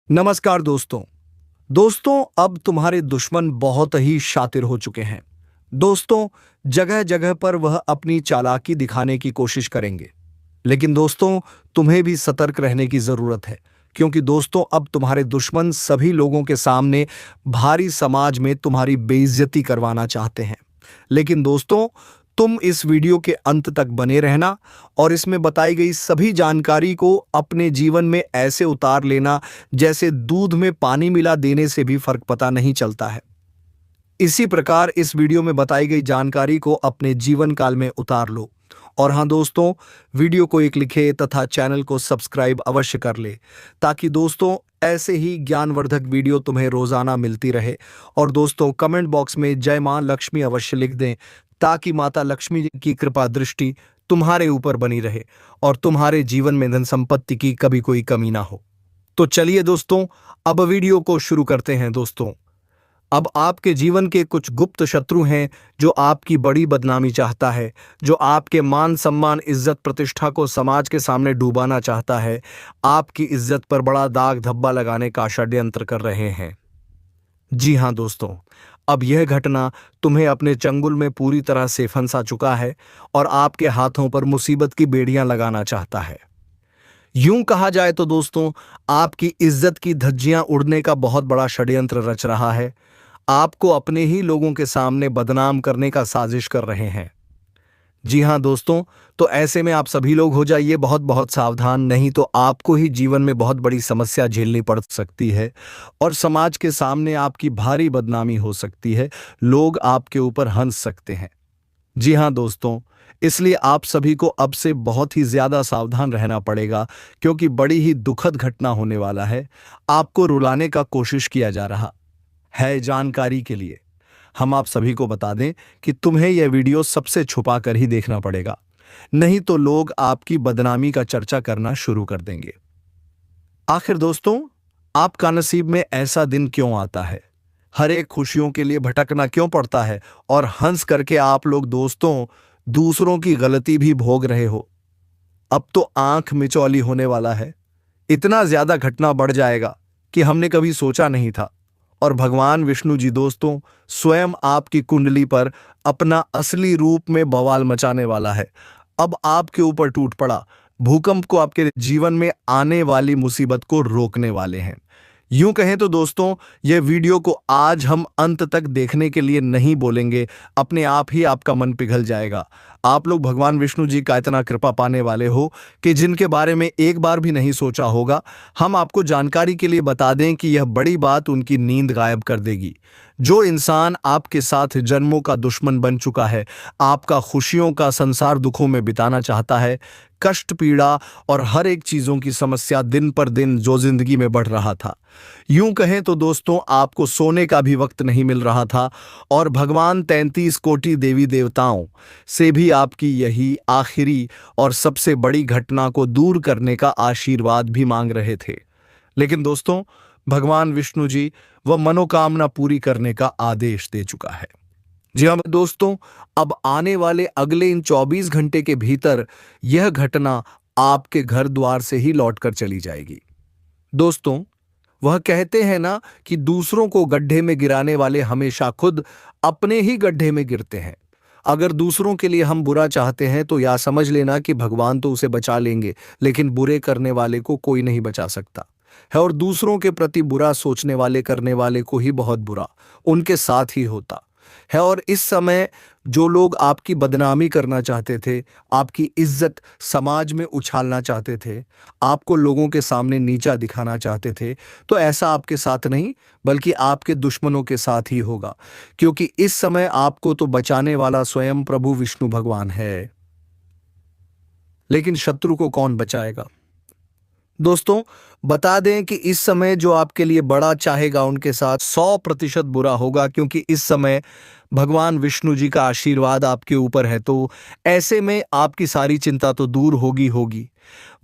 नमस्कार दोस्तों। अब तुम्हारे दुश्मन बहुत ही शातिर हो चुके हैं। दोस्तों, जगह जगह पर वह अपनी चालाकी दिखाने की कोशिश करेंगे। लेकिन दोस्तों, तुम्हें भी सतर्क रहने की जरूरत है, क्योंकि दोस्तों अब तुम्हारे दुश्मन सभी लोगों के सामने भारी समाज में तुम्हारी बेइज्जती करवाना चाहते हैं। लेकिन दोस्तों, तुम इस वीडियो के अंत तक बने रहना और इसमें बताई गई सभी जानकारी को अपने जीवन में ऐसे उतार लेना जैसे दूध में पानी मिला देने से भी फर्क पता नहीं चलता है। इसी प्रकार इस वीडियो में बताई गई जानकारी को अपने जीवन काल में उतार लो। और हाँ दोस्तों, वीडियो को एक लिखे तथा चैनल को सब्सक्राइब अवश्य कर ले, ताकि दोस्तों ऐसे ही ज्ञानवर्धक वीडियो तुम्हें रोजाना मिलती रहे। और दोस्तों, कमेंट बॉक्स में जय मां लक्ष्मी अवश्य लिख दें, ताकि माता लक्ष्मी जी की कृपा दृष्टि तुम्हारे ऊपर बनी रहे और तुम्हारे जीवन में धन संपत्ति की कभी कोई कमी ना हो। तो चलिए दोस्तों, अब वीडियो को शुरू करते हैं। दोस्तों, अब आपके जीवन के कुछ गुप्त शत्रु हैं जो आपकी बड़ी बदनामी चाहता है, जो आपके मान सम्मान इज्जत प्रतिष्ठा को समाज के सामने डुबाना चाहता है, आपकी इज्जत पर बड़ा दाग धब्बा लगाने का षड्यंत्र कर रहे हैं। जी हाँ दोस्तों, अब यह घटना तुम्हें अपने चंगुल में पूरी तरह से फंसा चुका है और आपके हाथों पर मुसीबत की बेड़ियां लगाना चाहता है। यूं कहा जाए तो दोस्तों, आपकी इज्जत की धज्जियां उड़ने का बहुत बड़ा षड्यंत्र रच रहा है। आपको अपने ही लोगों के सामने बदनाम करने का साजिश कर रहे हैं। जी हाँ दोस्तों, तो ऐसे में आप सभी लोग हो जाइए बहुत बहुत सावधान, नहीं तो आपको ही जीवन में बहुत बड़ी समस्या झेलनी पड़ सकती है और समाज के सामने आपकी भारी बदनामी हो सकती है। लोग आपके ऊपर हंस सकते हैं। जी हाँ दोस्तों, इसलिए आप सभी को अब से बहुत ही ज्यादा सावधान रहना पड़ेगा, क्योंकि बड़ी ही दुखद घटना होने वाला है। आपको रुलाने का कोशिश किया जा रहा है। जानकारी के लिए हम आप सभी को बता दें कि तुम्हें यह वीडियो सबसे छुपा कर ही देखना पड़ेगा, नहीं तो लोग आपकी बदनामी का चर्चा करना शुरू कर देंगे। आखिर दोस्तों, आपका नसीब में ऐसा दिन क्यों आता है? हर एक खुशियों के लिए भटकना क्यों पड़ता है और हंस करके आप लोग दोस्तों दूसरों की गलती भी भोग रहे हो? अब तो आंख मिचौली होने वाला है। इतना ज्यादा घटना बढ़ जाएगा कि हमने कभी सोचा नहीं था। और भगवान विष्णु जी दोस्तों स्वयं आपकी कुंडली पर अपना असली रूप में बवाल मचाने वाला है। अब आपके ऊपर टूट पड़ा भूकंप को आपके जीवन में आने वाली मुसीबत को रोकने वाले हैं। यूं कहें तो दोस्तों, यह वीडियो को आज हम अंत तक देखने के लिए नहीं बोलेंगे, अपने आप ही आपका मन पिघल जाएगा। आप लोग भगवान विष्णु जी का इतना कृपा पाने वाले हो कि जिनके बारे में एक बार भी नहीं सोचा होगा। हम आपको जानकारी के लिए बता दें कि यह बड़ी बात उनकी नींद गायब कर देगी। जो इंसान आपके साथ जन्मों का दुश्मन बन चुका है, आपका खुशियों का संसार दुखों में बिताना चाहता है, कष्ट पीड़ा और हर एक चीजों की समस्या दिन पर दिन जो जिंदगी में बढ़ रहा था, यूं कहें तो दोस्तों आपको सोने का भी वक्त नहीं मिल रहा था और भगवान 33 कोटि देवी देवताओं से भी आपकी यही आखिरी और सबसे बड़ी घटना को दूर करने का आशीर्वाद भी मांग रहे थे। लेकिन दोस्तों, भगवान विष्णु जी वह मनोकामना पूरी करने का आदेश दे चुका है। जी हाँ दोस्तों, अब आने वाले अगले इन 24 घंटे के भीतर यह घटना आपके घर द्वार से ही लौटकर चली जाएगी। दोस्तों, वह कहते हैं ना कि दूसरों को गड्ढे में गिराने वाले हमेशा खुद अपने ही गड्ढे में गिरते हैं। अगर दूसरों के लिए हम बुरा चाहते हैं तो यह समझ लेना कि भगवान तो उसे बचा लेंगे, लेकिन बुरे करने वाले को कोई नहीं बचा सकता है। और दूसरों के प्रति बुरा सोचने वाले करने वाले को ही बहुत बुरा उनके साथ ही होता है। और इस समय जो लोग आपकी बदनामी करना चाहते थे, आपकी इज्जत समाज में उछालना चाहते थे, आपको लोगों के सामने नीचा दिखाना चाहते थे, तो ऐसा आपके साथ नहीं बल्कि आपके दुश्मनों के साथ ही होगा, क्योंकि इस समय आपको तो बचाने वाला स्वयं प्रभु विष्णु भगवान है। लेकिन शत्रु को कौन बचाएगा? दोस्तों, बता दें कि इस समय जो आपके लिए बड़ा चाहेगा उनके साथ 100% बुरा होगा, क्योंकि इस समय भगवान विष्णु जी का आशीर्वाद आपके ऊपर है। तो ऐसे में आपकी सारी चिंता तो दूर होगी।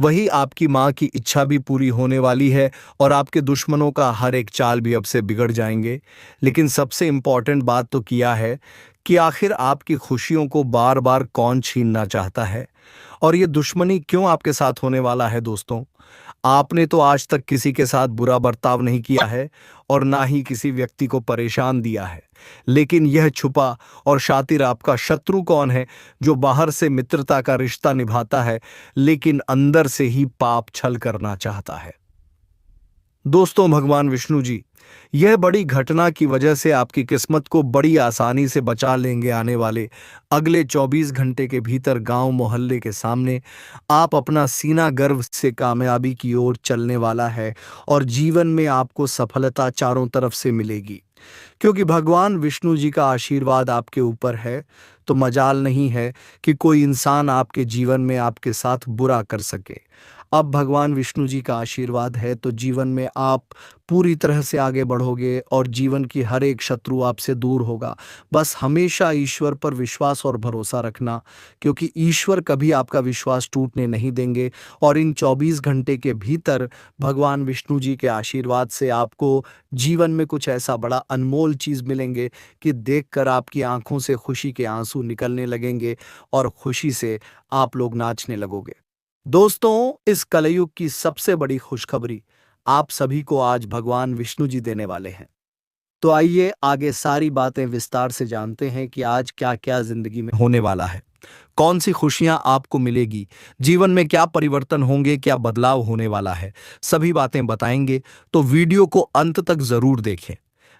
वही आपकी माँ की इच्छा भी पूरी होने वाली है और आपके दुश्मनों का हर एक चाल भी अब से बिगड़ जाएंगे। लेकिन सबसे इंपॉर्टेंट बात तो किया है कि आखिर आपकी खुशियों को बार बार कौन छीनना चाहता है और ये दुश्मनी क्यों आपके साथ होने वाला है। दोस्तों, आपने तो आज तक किसी के साथ बुरा बर्ताव नहीं किया है और ना ही किसी व्यक्ति को परेशान दिया है। लेकिन यह छुपा और शातिर आपका शत्रु कौन है, जो बाहर से मित्रता का रिश्ता निभाता है लेकिन अंदर से ही पाप छल करना चाहता है? दोस्तों, भगवान विष्णु जी यह बड़ी घटना की वजह से आपकी किस्मत को बड़ी आसानी से बचा लेंगे। आने वाले अगले 24 घंटे के भीतर गांव मोहल्ले के सामने आप अपना सीना गर्व से कामयाबी की ओर चलने वाला है और जीवन में आपको सफलता चारों तरफ से मिलेगी। क्योंकि भगवान विष्णु जी का आशीर्वाद आपके ऊपर है, तो मजाल नहीं है कि कोई इंसान आपके जीवन में आपके साथ बुरा कर सके। अब भगवान विष्णु जी का आशीर्वाद है तो जीवन में आप पूरी तरह से आगे बढ़ोगे और जीवन की हर एक शत्रु आपसे दूर होगा। बस हमेशा ईश्वर पर विश्वास और भरोसा रखना, क्योंकि ईश्वर कभी आपका विश्वास टूटने नहीं देंगे। और इन 24 घंटे के भीतर भगवान विष्णु जी के आशीर्वाद से आपको जीवन में कुछ ऐसा बड़ा अनमोल चीज़ मिलेंगे कि देखकर आपकी आंखों से खुशी के आंसू निकलने लगेंगे और खुशी से आप लोग नाचने लगोगे। दोस्तों, इस कलयुग की सबसे बड़ी खुशखबरी आप सभी को आज भगवान विष्णु जी देने वाले हैं। तो आइए आगे सारी बातें विस्तार से जानते हैं कि आज क्या क्या जिंदगी में होने वाला है, कौन सी खुशियां आपको मिलेगी, जीवन में क्या परिवर्तन होंगे, क्या बदलाव होने वाला है। सभी बातें बताएंगे, तो वीडियो को अंत तक जरूर देखें।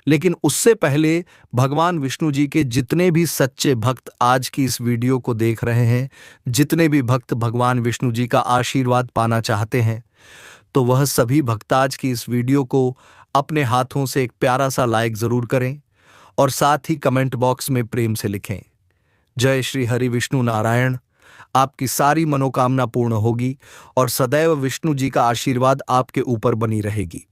लेकिन उससे पहले भगवान विष्णु जी के जितने भी सच्चे भक्त आज की इस वीडियो को देख रहे हैं, जितने भी भक्त भगवान विष्णु जी का आशीर्वाद पाना चाहते हैं, तो वह सभी भक्त आज की इस वीडियो को अपने हाथों से एक प्यारा सा लाइक जरूर करें और साथ ही कमेंट बॉक्स में प्रेम से लिखें, जय श्री हरि विष्णु नारायण। आपकी सारी मनोकामना पूर्ण होगी और सदैव विष्णु जी का आशीर्वाद आपके ऊपर बनी रहेगी।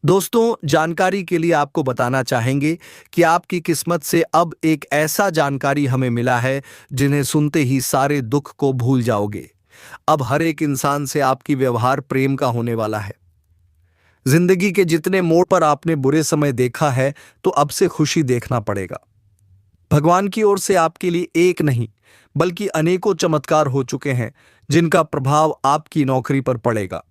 दोस्तों, जानकारी के लिए आपको बताना चाहेंगे कि आपकी किस्मत से अब एक ऐसा जानकारी हमें मिला है जिन्हें सुनते ही सारे दुख को भूल जाओगे। अब हर एक इंसान से आपकी व्यवहार प्रेम का होने वाला है। जिंदगी के जितने मोड़ पर आपने बुरे समय देखा है, तो अब से खुशी देखना पड़ेगा। भगवान की ओर से आपके लिए एक नहीं बल्कि अनेकों चमत्कार हो चुके हैं, जिनका प्रभाव आपकी नौकरी पर पड़ेगा।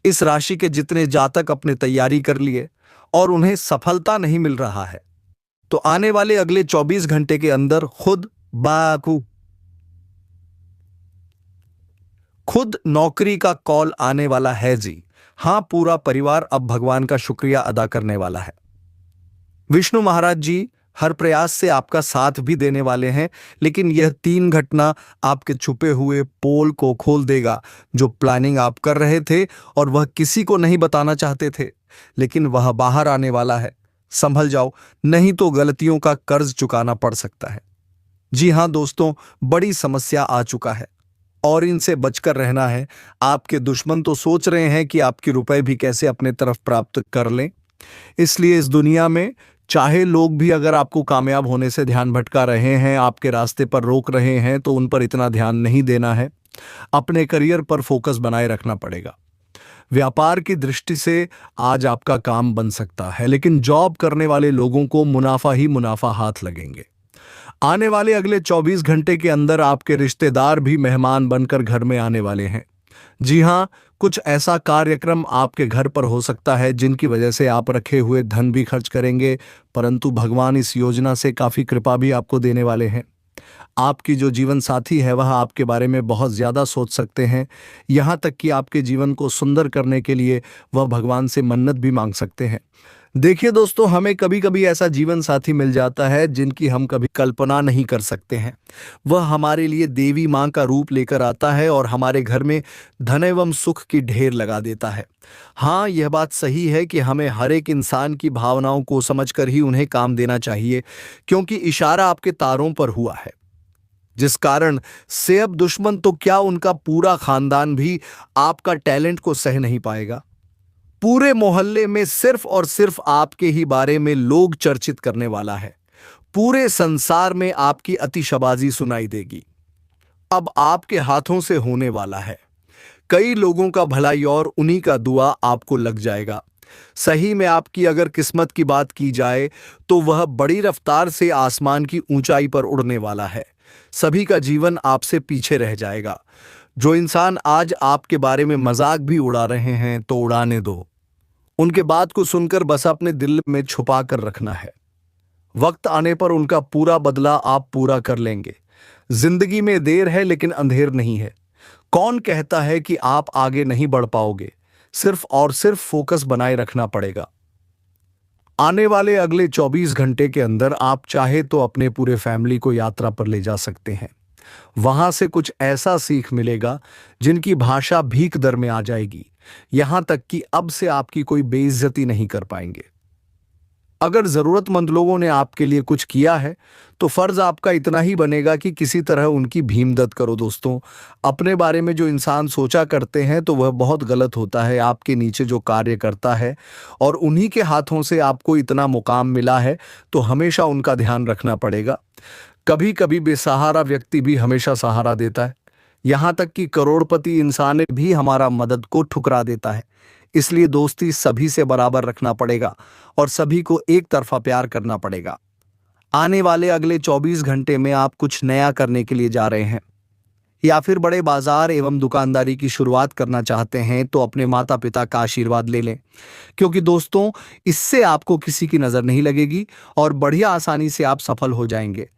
इस राशि के जितने जातक अपने तैयारी कर लिए और उन्हें सफलता नहीं मिल रहा है, तो आने वाले अगले 24 घंटे के अंदर खुद नौकरी का कॉल आने वाला है जी। हां, पूरा परिवार अब भगवान का शुक्रिया अदा करने वाला है। विष्णु महाराज जी हर प्रयास से आपका साथ भी देने वाले हैं, लेकिन यह 3 घटना आपके छुपे हुए पोल को खोल देगा। जो प्लानिंग आप कर रहे थे और वह किसी को नहीं बताना चाहते थे, लेकिन वह बाहर आने वाला है। संभल जाओ, नहीं तो गलतियों का कर्ज चुकाना पड़ सकता है। जी हां दोस्तों, बड़ी समस्या आ चुका है और इनसे बचकर रहना है। आपके दुश्मन तो सोच रहे हैं कि आपके रुपए भी कैसे अपने तरफ प्राप्त कर लें। इसलिए इस दुनिया में चाहे लोग भी अगर आपको कामयाब होने से ध्यान भटका रहे हैं, आपके रास्ते पर रोक रहे हैं, तो उन पर इतना ध्यान नहीं देना है। अपने करियर पर फोकस बनाए रखना पड़ेगा। व्यापार की दृष्टि से आज आपका काम बन सकता है, लेकिन जॉब करने वाले लोगों को मुनाफा ही मुनाफा हाथ लगेंगे। आने वाले अगले 24 घंटे के अंदर आपके रिश्तेदार भी मेहमान बनकर घर में आने वाले हैं। जी हां, कुछ ऐसा कार्यक्रम आपके घर पर हो सकता है जिनकी वजह से आप रखे हुए धन भी खर्च करेंगे, परंतु भगवान इस योजना से काफी कृपा भी आपको देने वाले हैं। आपकी जो जीवन साथी है वह आपके बारे में बहुत ज्यादा सोच सकते हैं, यहाँ तक कि आपके जीवन को सुंदर करने के लिए वह भगवान से मन्नत भी मांग सकते हैं। देखिए दोस्तों, हमें कभी कभी ऐसा जीवन साथी मिल जाता है जिनकी हम कभी कल्पना नहीं कर सकते हैं। वह हमारे लिए देवी माँ का रूप लेकर आता है और हमारे घर में धन एवं सुख की ढेर लगा देता है। हाँ, यह बात सही है कि हमें हर एक इंसान की भावनाओं को समझकर ही उन्हें काम देना चाहिए, क्योंकि इशारा आपके तारों पर हुआ है, जिस कारण से अब दुश्मन तो क्या, उनका पूरा खानदान भी आपका टैलेंट को सह नहीं पाएगा। पूरे मोहल्ले में सिर्फ और सिर्फ आपके ही बारे में लोग चर्चित करने वाला है। पूरे संसार में आपकी अतिशबाजी सुनाई देगी। अब आपके हाथों से होने वाला है। कई लोगों का भलाई और उन्हीं का दुआ आपको लग जाएगा। सही में आपकी अगर किस्मत की बात की जाए तो वह बड़ी रफ्तार से आसमान की ऊंचाई पर उड़ने वाला है। सभी का जीवन आपसे पीछे रह जाएगा। जो इंसान आज आपके बारे में मजाक भी उड़ा रहे हैं तो उड़ाने दो। उनके बात को सुनकर बस अपने दिल में छुपा कर रखना है। वक्त आने पर उनका पूरा बदला आप पूरा कर लेंगे। जिंदगी में देर है लेकिन अंधेर नहीं है। कौन कहता है कि आप आगे नहीं बढ़ पाओगे? सिर्फ और सिर्फ फोकस बनाए रखना पड़ेगा। आने वाले अगले 24 घंटे के अंदर आप चाहे तो अपने पूरे फैमिली को यात्रा पर ले जा सकते हैं। वहां से कुछ ऐसा सीख मिलेगा जिनकी भाषा भीख दर में आ जाएगी। यहां तक कि अब से आपकी कोई बेइज्जती नहीं कर पाएंगे। अगर जरूरतमंद लोगों ने आपके लिए कुछ किया है तो फर्ज आपका इतना ही बनेगा कि किसी तरह उनकी भीमदत करो। दोस्तों, अपने बारे में जो इंसान सोचा करते हैं तो वह बहुत गलत होता है। आपके नीचे जो कार्य करता है और उन्हीं के हाथों से आपको इतना मुकाम मिला है तो हमेशा उनका ध्यान रखना पड़ेगा। कभी कभी बेसहारा व्यक्ति भी हमेशा सहारा देता है। यहां तक कि करोड़पति इंसान भी हमारा मदद को ठुकरा देता है। इसलिए दोस्ती सभी से बराबर रखना पड़ेगा और सभी को एक तरफा प्यार करना पड़ेगा। आने वाले अगले 24 घंटे में आप कुछ नया करने के लिए जा रहे हैं या फिर बड़े बाजार एवं दुकानदारी की शुरुआत करना चाहते हैं तो अपने माता पिता का आशीर्वाद ले लें, क्योंकि दोस्तों इससे आपको किसी की नजर नहीं लगेगी और बढ़िया आसानी से आप सफल हो जाएंगे।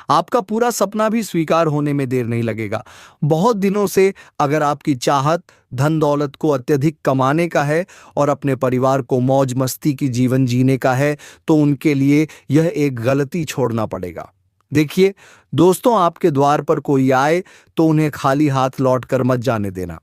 आपका पूरा सपना भी स्वीकार होने में देर नहीं लगेगा। बहुत दिनों से अगर आपकी चाहत धन दौलत को अत्यधिक कमाने का है और अपने परिवार को मौज मस्ती की जीवन जीने का है तो उनके लिए यह एक गलती छोड़ना पड़ेगा। देखिए दोस्तों, आपके द्वार पर कोई आए तो उन्हें खाली हाथ लौट कर मत जाने देना।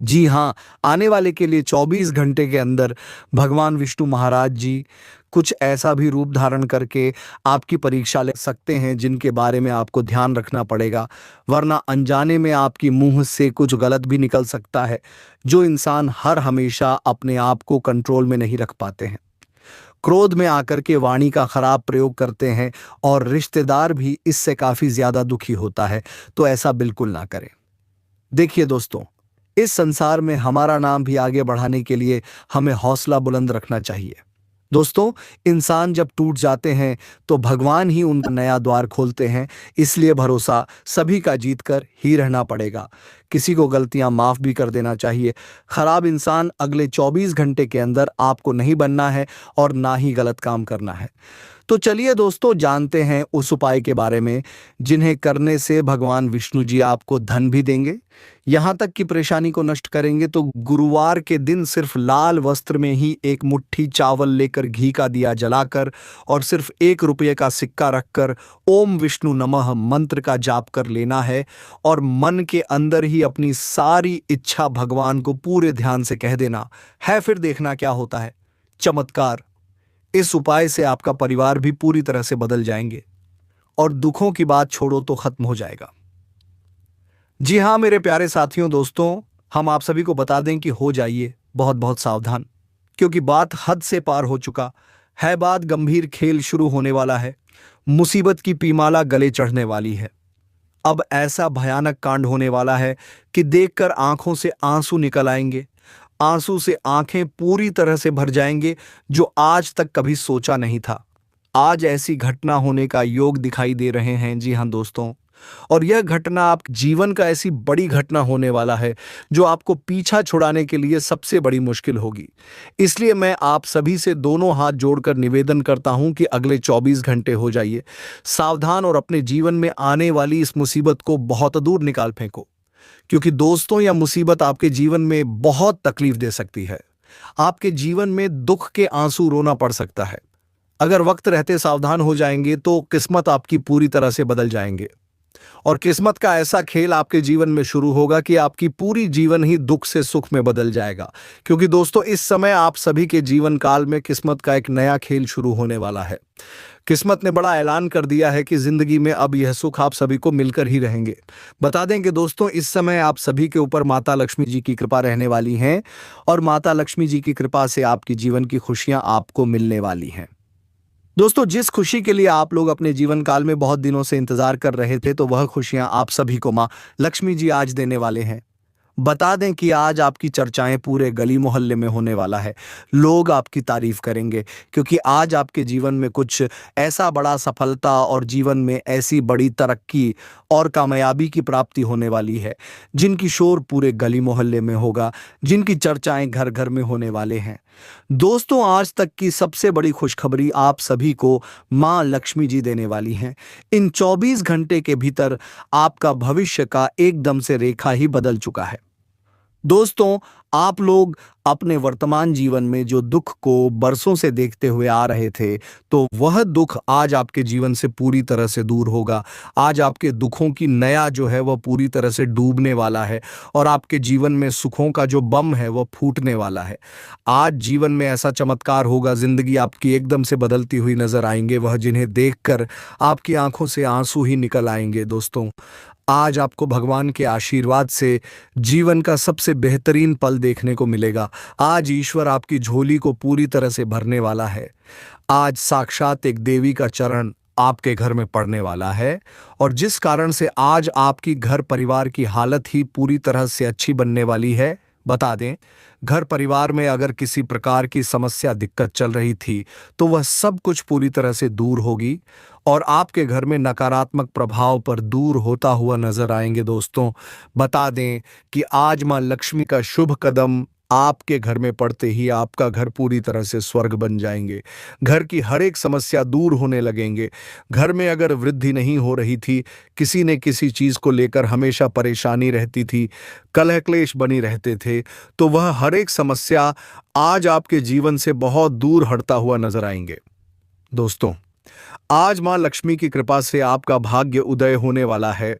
जी हाँ, आने वाले के लिए 24 घंटे के अंदर भगवान विष्णु महाराज जी कुछ ऐसा भी रूप धारण करके आपकी परीक्षा ले सकते हैं जिनके बारे में आपको ध्यान रखना पड़ेगा, वरना अनजाने में आपकी मुंह से कुछ गलत भी निकल सकता है। जो इंसान हर हमेशा अपने आप को कंट्रोल में नहीं रख पाते हैं, क्रोध में आकर के वाणी का खराब प्रयोग करते हैं और रिश्तेदार भी इससे काफी ज्यादा दुखी होता है, तो ऐसा बिल्कुल ना करें। देखिए दोस्तों, इस संसार में हमारा नाम भी आगे बढ़ाने के लिए हमें हौसला बुलंद रखना चाहिए। दोस्तों, इंसान जब टूट जाते हैं तो भगवान ही उनका नया द्वार खोलते हैं। इसलिए भरोसा सभी का जीत कर ही रहना पड़ेगा। किसी को गलतियां माफ भी कर देना चाहिए। खराब इंसान अगले 24 घंटे के अंदर आपको नहीं बनना है और ना ही गलत काम करना है। तो चलिए दोस्तों, जानते हैं उस उपाय के बारे में जिन्हें करने से भगवान विष्णु जी आपको धन भी देंगे, यहां तक कि परेशानी को नष्ट करेंगे। तो गुरुवार के दिन सिर्फ लाल वस्त्र में ही एक मुट्ठी चावल लेकर घी का दिया जलाकर और सिर्फ 1 रुपये का सिक्का रखकर ओम विष्णु नमः मंत्र का जाप कर लेना है और मन के अंदर ही अपनी सारी इच्छा भगवान को पूरे ध्यान से कह देना है। फिर देखना क्या होता है चमत्कार। इस उपाय से आपका परिवार भी पूरी तरह से बदल जाएंगे और दुखों की बात छोड़ो तो खत्म हो जाएगा। जी हाँ मेरे प्यारे साथियों, दोस्तों, हम आप सभी को बता दें कि हो जाइए बहुत बहुत सावधान, क्योंकि बात हद से पार हो चुका है। बात गंभीर, खेल शुरू होने वाला है। मुसीबत की पीमाला गले चढ़ने वाली है। अब ऐसा भयानक कांड होने वाला है कि देखकर आंखों से आंसू निकल आएंगे। आंसू से आंखें पूरी तरह से भर जाएंगे, जो आज तक कभी सोचा नहीं था। आज ऐसी घटना होने का योग दिखाई दे रहे हैं। जी हाँ दोस्तों, और यह घटना आप जीवन का ऐसी बड़ी घटना होने वाला है जो आपको पीछा छुड़ाने के लिए सबसे बड़ी मुश्किल होगी। इसलिए मैं आप सभी से दोनों हाथ जोड़कर निवेदन करता हूं कि अगले 24 घंटे हो जाइए सावधान और अपने जीवन में आने वाली इस मुसीबत को बहुत दूर निकाल फेंको, क्योंकि दोस्तों यह मुसीबत आपके जीवन में बहुत तकलीफ दे सकती है। आपके जीवन में दुख के आंसू रोना पड़ सकता है। अगर वक्त रहते सावधान हो जाएंगे तो किस्मत आपकी पूरी तरह से बदल जाएंगे और किस्मत का ऐसा खेल आपके जीवन में शुरू होगा कि आपकी पूरी जीवन ही दुख से सुख में बदल जाएगा। क्योंकि दोस्तों इस समय आप सभी के जीवन काल में किस्मत का एक नया खेल शुरू होने वाला है। किस्मत ने बड़ा ऐलान कर दिया है कि जिंदगी में अब यह सुख आप सभी को मिलकर ही रहेंगे। बता दें कि दोस्तों इस समय आप सभी के ऊपर माता लक्ष्मी जी की कृपा रहने वाली है और माता लक्ष्मी जी की कृपा से आपकी जीवन की खुशियां आपको मिलने वाली हैं। दोस्तों, जिस खुशी के लिए आप लोग अपने जीवन काल में बहुत दिनों से इंतजार कर रहे थे, तो वह खुशियां आप सभी को मां लक्ष्मी जी आज देने वाले हैं। बता दें कि आज आपकी चर्चाएं पूरे गली मोहल्ले में होने वाला है। लोग आपकी तारीफ करेंगे क्योंकि आज आपके जीवन में कुछ ऐसा बड़ा सफलता और जीवन में ऐसी बड़ी तरक्की और कामयाबी की प्राप्ति होने वाली है जिनकी शोर पूरे गली मोहल्ले में होगा, जिनकी चर्चाएं घर घर में होने वाले हैं। दोस्तों, आज तक की सबसे बड़ी खुशखबरी आप सभी को मां लक्ष्मी जी देने वाली हैं। इन 24 घंटे के भीतर आपका भविष्य का एकदम से रेखा ही बदल चुका है। दोस्तों, आप लोग अपने वर्तमान जीवन में जो दुख को बरसों से देखते हुए आ रहे थे, तो वह दुख आज आपके जीवन से पूरी तरह से दूर होगा। आज आपके दुखों की नया जो है वह पूरी तरह से डूबने वाला है और आपके जीवन में सुखों का जो बम है वह फूटने वाला है। आज जीवन में ऐसा चमत्कार होगा, जिंदगी आपकी एकदम से बदलती हुई नजर आएंगे, वह जिन्हें देखकर आपकी आंखों से आंसू ही निकल आएंगे। दोस्तों, आज आपको भगवान के आशीर्वाद से जीवन का सबसे बेहतरीन पल देखने को मिलेगा। आज ईश्वर आपकी झोली को पूरी तरह से भरने वाला है। आज साक्षात एक देवी का चरण आपके घर में पड़ने वाला है और जिस कारण से आज आपकी घर परिवार की हालत ही पूरी तरह से अच्छी बनने वाली है। बता दें, घर परिवार में अगर किसी प्रकार की समस्या दिक्कत चल रही थी तो वह सब कुछ पूरी तरह से दूर होगी और आपके घर में नकारात्मक प्रभाव पर दूर होता हुआ नजर आएंगे। दोस्तों, बता दें कि आज मां लक्ष्मी का शुभ कदम आपके घर में पड़ते ही आपका घर पूरी तरह से स्वर्ग बन जाएंगे। घर की हर एक समस्या दूर होने लगेंगे। घर में अगर वृद्धि नहीं हो रही थी, किसी न किसी चीज को लेकर हमेशा परेशानी रहती थी, कलह क्लेश बनी रहते थे, तो वह हर एक समस्या आज आपके जीवन से बहुत दूर हटता हुआ नजर आएंगे। दोस्तों, आज मां लक्ष्मी की कृपा से आपका भाग्य उदय होने वाला है,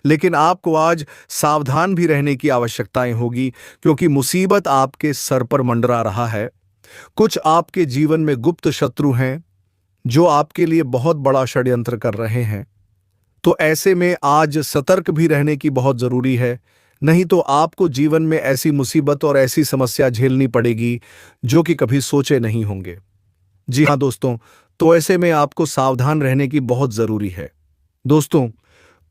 लेकिन आपको आज सावधान भी रहने की आवश्यकताएं होगी क्योंकि मुसीबत आपके सर पर मंडरा रहा है। कुछ आपके जीवन में गुप्त शत्रु हैं जो आपके लिए बहुत बड़ा षड्यंत्र कर रहे हैं, तो ऐसे में आज सतर्क भी रहने की बहुत जरूरी है, नहीं तो आपको जीवन में ऐसी मुसीबत और ऐसी समस्या झेलनी पड़ेगी जो कि कभी सोचे नहीं होंगे। जी हाँ दोस्तों, तो ऐसे में आपको सावधान रहने की बहुत जरूरी है। दोस्तों,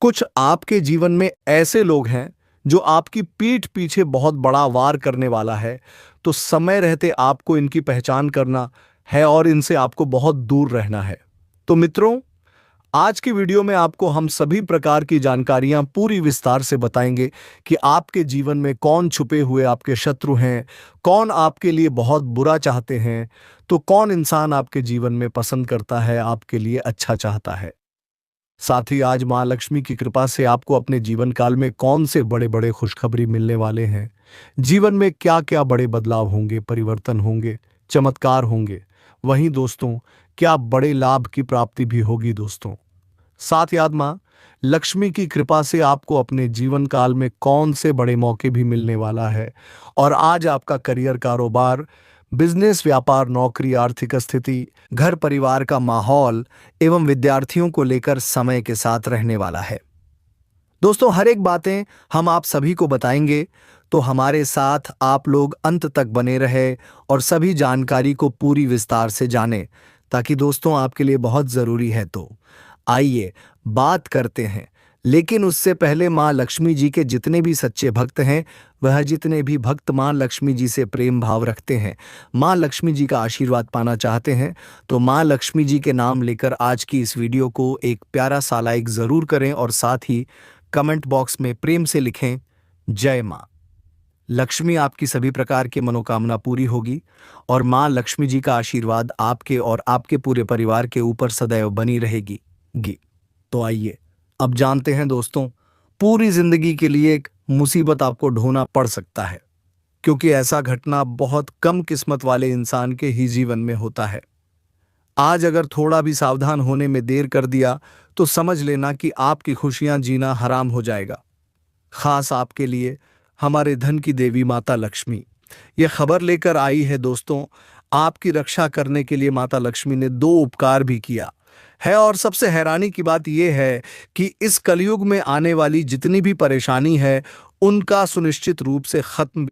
कुछ आपके जीवन में ऐसे लोग हैं जो आपकी पीठ पीछे बहुत बड़ा वार करने वाला है, तो समय रहते आपको इनकी पहचान करना है और इनसे आपको बहुत दूर रहना है। तो मित्रों, आज की वीडियो में आपको हम सभी प्रकार की जानकारियां पूरी विस्तार से बताएंगे कि आपके जीवन में कौन छुपे हुए आपके शत्रु हैं, कौन आपके लिए बहुत बुरा चाहते हैं, तो कौन इंसान आपके जीवन में पसंद करता है, आपके लिए अच्छा चाहता है। साथ ही आज मां लक्ष्मी की कृपा से आपको अपने जीवन काल में कौन से बड़े बड़े खुशखबरी मिलने वाले हैं, जीवन में क्या क्या बड़े बदलाव होंगे, परिवर्तन होंगे, चमत्कार होंगे, वहीं दोस्तों क्या बड़े लाभ की प्राप्ति भी होगी। दोस्तों, साथ याद मां लक्ष्मी की कृपा से आपको अपने जीवन काल में कौन से बड़े मौके भी मिलने वाला है और आज आपका करियर, कारोबार, बिजनेस, व्यापार, नौकरी, आर्थिक स्थिति, घर परिवार का माहौल एवं विद्यार्थियों को लेकर समय के साथ रहने वाला है। दोस्तों, हर एक बातें हम आप सभी को बताएंगे, तो हमारे साथ आप लोग अंत तक बने रहे और सभी जानकारी को पूरी विस्तार से जानें, ताकि दोस्तों आपके लिए बहुत जरूरी है। तो आइए बात करते हैं, लेकिन उससे पहले मां लक्ष्मी जी के जितने भी सच्चे भक्त हैं, वह जितने भी भक्त मां लक्ष्मी जी से प्रेम भाव रखते हैं, मां लक्ष्मी जी का आशीर्वाद पाना चाहते हैं, तो मां लक्ष्मी जी के नाम लेकर आज की इस वीडियो को एक प्यारा सा लाइक जरूर करें और साथ ही कमेंट बॉक्स में प्रेम से लिखें, जय मां लक्ष्मी। आपकी सभी प्रकार की मनोकामना पूरी होगी और मां लक्ष्मी जी का आशीर्वाद आपके और आपके पूरे परिवार के ऊपर सदैव बनी रहेगी। तो आइए अब जानते हैं दोस्तों, पूरी जिंदगी के लिए एक मुसीबत आपको ढोना पड़ सकता है, क्योंकि ऐसा घटना बहुत कम किस्मत वाले इंसान के ही जीवन में होता है। आज अगर थोड़ा भी सावधान होने में देर कर दिया तो समझ लेना कि आपकी खुशियां जीना हराम हो जाएगा। खास आपके लिए हमारे धन की देवी माता लक्ष्मी यह खबर लेकर आई है। दोस्तों, आपकी रक्षा करने के लिए माता लक्ष्मी ने 2 उपकार भी किया है और सबसे हैरानी की बात यह है कि इस कलयुग में आने वाली जितनी भी परेशानी है उनका सुनिश्चित रूप से खत्म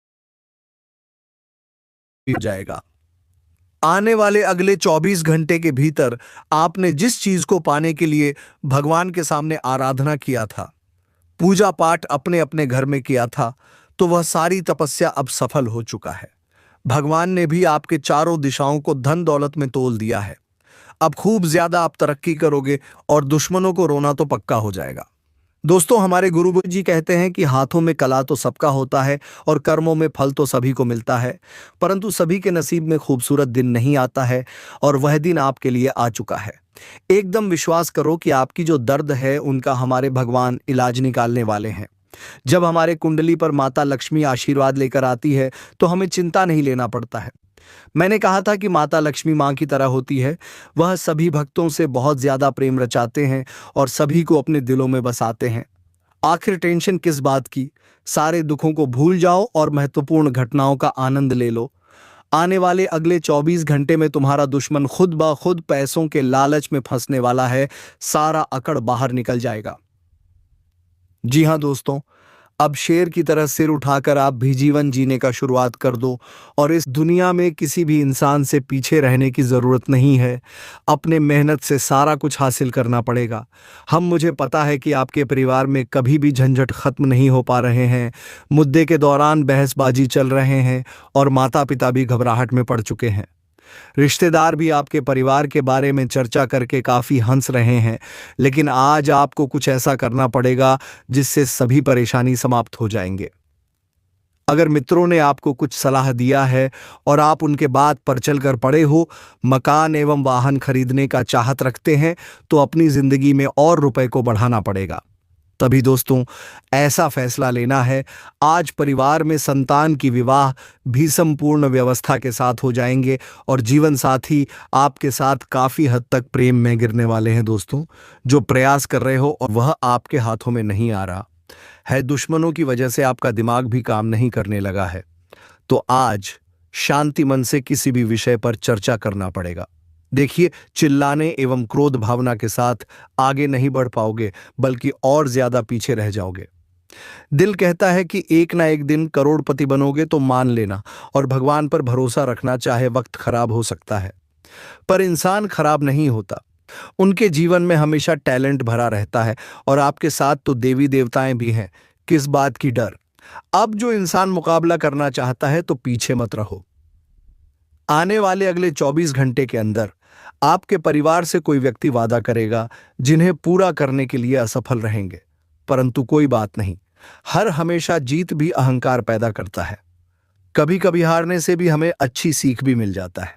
हो जाएगा। आने वाले अगले 24 घंटे के भीतर आपने जिस चीज को पाने के लिए भगवान के सामने आराधना किया था, पूजा पाठ अपने अपने घर में किया था, तो वह सारी तपस्या अब सफल हो चुका है। भगवान ने भी आपके चारों दिशाओं को धन दौलत में तोल दिया है। अब खूब ज्यादा आप तरक्की करोगे और दुश्मनों को रोना तो पक्का हो जाएगा। दोस्तों, हमारे गुरु जी कहते हैं कि हाथों में कला तो सबका होता है और कर्मों में फल तो सभी को मिलता है, परंतु सभी के नसीब में खूबसूरत दिन नहीं आता है और वह दिन आपके लिए आ चुका है। एकदम विश्वास करो कि आपकी जो दर्द है उनका हमारे भगवान इलाज निकालने वाले हैं। जब हमारे कुंडली पर माता लक्ष्मी आशीर्वाद लेकर आती है तो हमें चिंता नहीं लेना पड़ता है। मैंने कहा था कि माता लक्ष्मी माँ की तरह होती है। वह सभी भक्तों से बहुत ज्यादा प्रेम रचाते हैं और सभी को अपने दिलों में बसाते हैं। आखिर टेंशन किस बात की? सारे दुखों को भूल जाओ और महत्वपूर्ण घटनाओं का आनंद ले लो। आने वाले अगले 24 घंटे में तुम्हारा दुश्मन खुद ब खुद पैसों के लालच में फंसने वाला है। सारा अकड़ बाहर निकल जाएगा। जी हाँ दोस्तों, अब शेर की तरह सिर उठाकर आप भी जीवन जीने का शुरुआत कर दो और इस दुनिया में किसी भी इंसान से पीछे रहने की ज़रूरत नहीं है। अपने मेहनत से सारा कुछ हासिल करना पड़ेगा। मुझे पता है कि आपके परिवार में कभी भी झंझट खत्म नहीं हो पा रहे हैं। मुद्दे के दौरान बहसबाजी चल रहे हैं और माता पिता भी घबराहट में पड़ चुके हैं। रिश्तेदार भी आपके परिवार के बारे में चर्चा करके काफी हंस रहे हैं, लेकिन आज आपको कुछ ऐसा करना पड़ेगा जिससे सभी परेशानी समाप्त हो जाएंगे। अगर मित्रों ने आपको कुछ सलाह दिया है और आप उनके बात पर चलकर पड़े हो, मकान एवं वाहन खरीदने का चाहत रखते हैं, तो अपनी जिंदगी में और रुपए को बढ़ाना पड़ेगा। तभी दोस्तों, ऐसा फैसला लेना है। आज परिवार में संतान की विवाह भी संपूर्ण व्यवस्था के साथ हो जाएंगे और जीवन साथी आपके साथ काफी हद तक प्रेम में गिरने वाले हैं। दोस्तों, जो प्रयास कर रहे हो और वह आपके हाथों में नहीं आ रहा है, दुश्मनों की वजह से आपका दिमाग भी काम नहीं करने लगा है, तो आज शांति मन से किसी भी विषय पर चर्चा करना पड़ेगा। देखिए, चिल्लाने एवं क्रोध भावना के साथ आगे नहीं बढ़ पाओगे, बल्कि और ज्यादा पीछे रह जाओगे। दिल कहता है कि एक ना एक दिन करोड़पति बनोगे, तो मान लेना और भगवान पर भरोसा रखना। चाहे वक्त खराब हो सकता है, पर इंसान खराब नहीं होता। उनके जीवन में हमेशा टैलेंट भरा रहता है और आपके साथ तो देवी देवताएं भी हैं। किस बात की डर? अब जो इंसान मुकाबला करना चाहता है तो पीछे मत रहो। आने वाले अगले 24 घंटे के अंदर आपके परिवार से कोई व्यक्ति वादा करेगा जिन्हें पूरा करने के लिए असफल रहेंगे, परंतु कोई बात नहीं। हर हमेशा जीत भी अहंकार पैदा करता है। कभी कभी हारने से भी हमें अच्छी सीख भी मिल जाता है।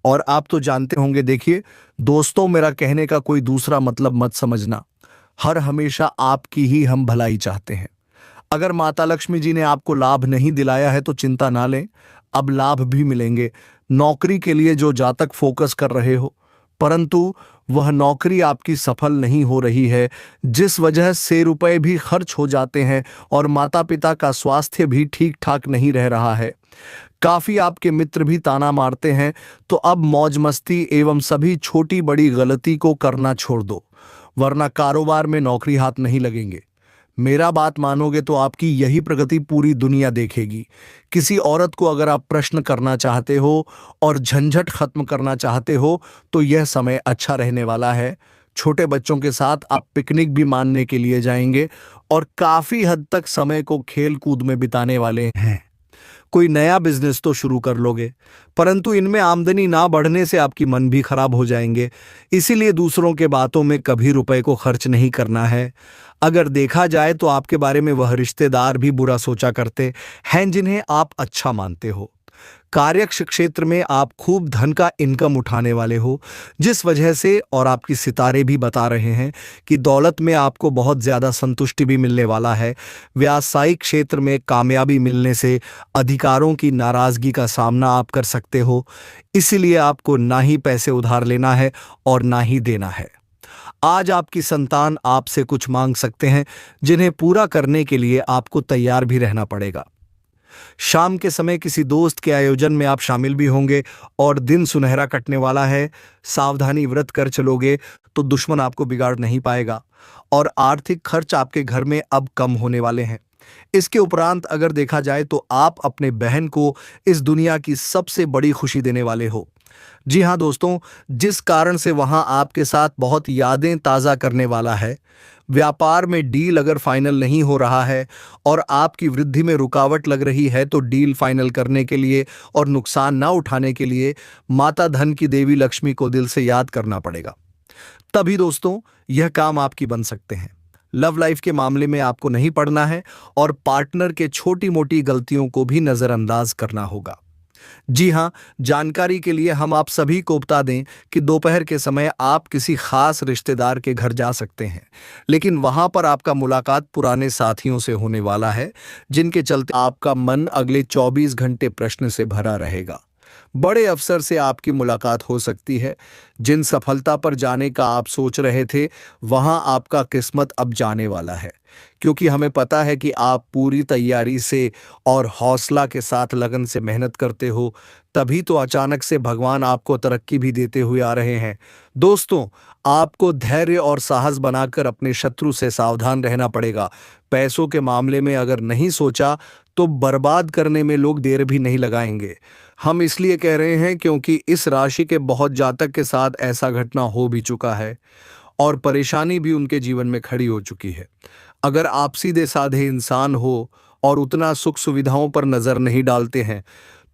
और आप तो जानते होंगे। देखिए दोस्तों, मेरा कहने का कोई दूसरा मतलब मत समझना। हर हमेशा आपकी ही हम भलाई चाहते हैं। अगर माता लक्ष्मी जी ने आपको लाभ नहीं दिलाया है तो चिंता ना लें, अब लाभ भी मिलेंगे। नौकरी के लिए जो जातक फोकस कर रहे हो, परंतु वह नौकरी आपकी सफल नहीं हो रही है, जिस वजह से रुपए भी खर्च हो जाते हैं और माता पिता का स्वास्थ्य भी ठीक ठाक नहीं रह रहा है। काफी आपके मित्र भी ताना मारते हैं, तो अब मौज मस्ती एवं सभी छोटी बड़ी गलती को करना छोड़ दो, वरना कारोबार में नौकरी हाथ नहीं लगेंगे। मेरा बात मानोगे तो आपकी यही प्रगति पूरी दुनिया देखेगी। किसी औरत को अगर आप प्रश्न करना चाहते हो और झंझट खत्म करना चाहते हो, तो यह समय अच्छा रहने वाला है। छोटे बच्चों के साथ आप पिकनिक भी मानने के लिए जाएंगे और काफी हद तक समय को खेल कूद में बिताने वाले हैं। कोई नया बिजनेस तो शुरू कर लोगे, परंतु इनमें आमदनी ना बढ़ने से आपकी मन भी खराब हो जाएंगे। इसीलिए दूसरों के बातों में कभी रुपए को खर्च नहीं करना है। अगर देखा जाए तो आपके बारे में वह रिश्तेदार भी बुरा सोचा करते हैं जिन्हें आप अच्छा मानते हो। कार्य क्षेत्र में आप खूब धन का इनकम उठाने वाले हो, जिस वजह से और आपकी सितारे भी बता रहे हैं कि दौलत में आपको बहुत ज्यादा संतुष्टि भी मिलने वाला है। व्यावसायिक क्षेत्र में कामयाबी मिलने से अधिकारों की नाराजगी का सामना आप कर सकते हो। इसीलिए आपको ना ही पैसे उधार लेना है और ना ही देना है। आज आपकी संतान आपसे कुछ मांग सकते हैं, जिन्हें पूरा करने के लिए आपको तैयार भी रहना पड़ेगा। शाम के समय किसी दोस्त के आयोजन में आप शामिल भी होंगे और दिन सुनहरा कटने वाला है। सावधानी व्रत कर चलोगे तो दुश्मन आपको बिगाड़ नहीं पाएगा और आर्थिक खर्च आपके घर में अब कम होने वाले हैं। इसके उपरांत अगर देखा जाए तो आप अपने बहन को इस दुनिया की सबसे बड़ी खुशी देने वाले हो। जी हाँ दोस्तों, जिस कारण से वहां आपके साथ बहुत यादें ताज़ा करने वाला है। व्यापार में डील अगर फाइनल नहीं हो रहा है और आपकी वृद्धि में रुकावट लग रही है तो डील फाइनल करने के लिए और नुकसान ना उठाने के लिए माता धन की देवी लक्ष्मी को दिल से याद करना पड़ेगा। तभी दोस्तों यह काम आपकी बन सकते हैं। लव लाइफ के मामले में आपको नहीं पड़ना है और पार्टनर के छोटी मोटी गलतियों को भी नजरअंदाज करना होगा। जी हाँ, जानकारी के लिए हम आप सभी को बता दें कि दोपहर के समय आप किसी खास रिश्तेदार के घर जा सकते हैं, लेकिन वहां पर आपका मुलाकात पुराने साथियों से होने वाला है, जिनके चलते आपका मन अगले 24 घंटे प्रश्न से भरा रहेगा। बड़े अफसर से आपकी मुलाकात हो सकती है। जिन सफलता पर जाने का आप सोच रहे थे, वहां आपका किस्मत अब जाने वाला है, क्योंकि हमें पता है कि आप पूरी तैयारी से और हौसला के साथ लगन से मेहनत करते हो। तभी तो अचानक से भगवान आपको तरक्की भी देते हुए आ रहे हैं। दोस्तों, आपको धैर्य और साहस बनाकर अपने शत्रु से सावधान रहना पड़ेगा। पैसों के मामले में अगर नहीं सोचा तो बर्बाद करने में लोग देर भी नहीं लगाएंगे। हम इसलिए कह रहे हैं क्योंकि इस राशि के बहुत जातक के साथ ऐसा घटना हो भी चुका है और परेशानी भी उनके जीवन में खड़ी हो चुकी है। अगर आप सीधे साधे इंसान हो और उतना सुख सुविधाओं पर नजर नहीं डालते हैं,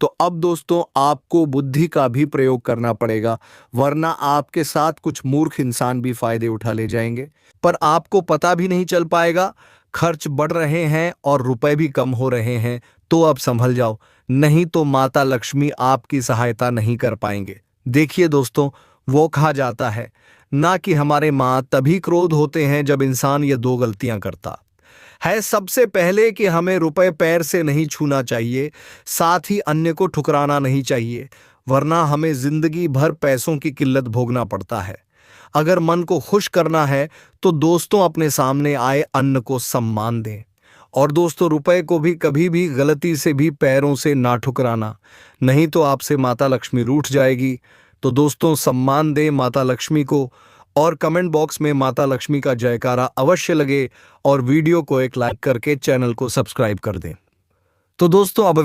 तो अब दोस्तों आपको बुद्धि का भी प्रयोग करना पड़ेगा, वरना आपके साथ कुछ मूर्ख इंसान भी फायदे उठा ले जाएंगे। पर आपको पता भी नहीं चल पाएगा। खर्च बढ़ रहे हैं और रुपए भी कम हो रहे हैं, तो अब संभल जाओ, नहीं तो माता लक्ष्मी आपकी सहायता नहीं कर पाएंगे। देखिए दोस्तों, वो कहा जाता है ना कि हमारे माँ तभी क्रोध होते हैं जब इंसान ये दो गलतियां करता है। सबसे पहले कि हमें रुपए पैर से नहीं छूना चाहिए, साथ ही अन्य को ठुकराना नहीं चाहिए, वरना हमें जिंदगी भर पैसों की किल्लत भोगना पड़ता है। अगर मन को खुश करना है तो दोस्तों अपने सामने आए अन्न को सम्मान दें। और दोस्तों, रुपए को भी कभी भी गलती से भी पैरों से ना ठुकराना, नहीं तो आपसे माता लक्ष्मी रूठ जाएगी। तो दोस्तों, सम्मान दें माता लक्ष्मी को और कमेंट बॉक्स में माता लक्ष्मी का जयकारा अवश्य लगे और वीडियो को एक लाइक करके चैनल को सब्सक्राइब कर दें। तो दोस्तों अब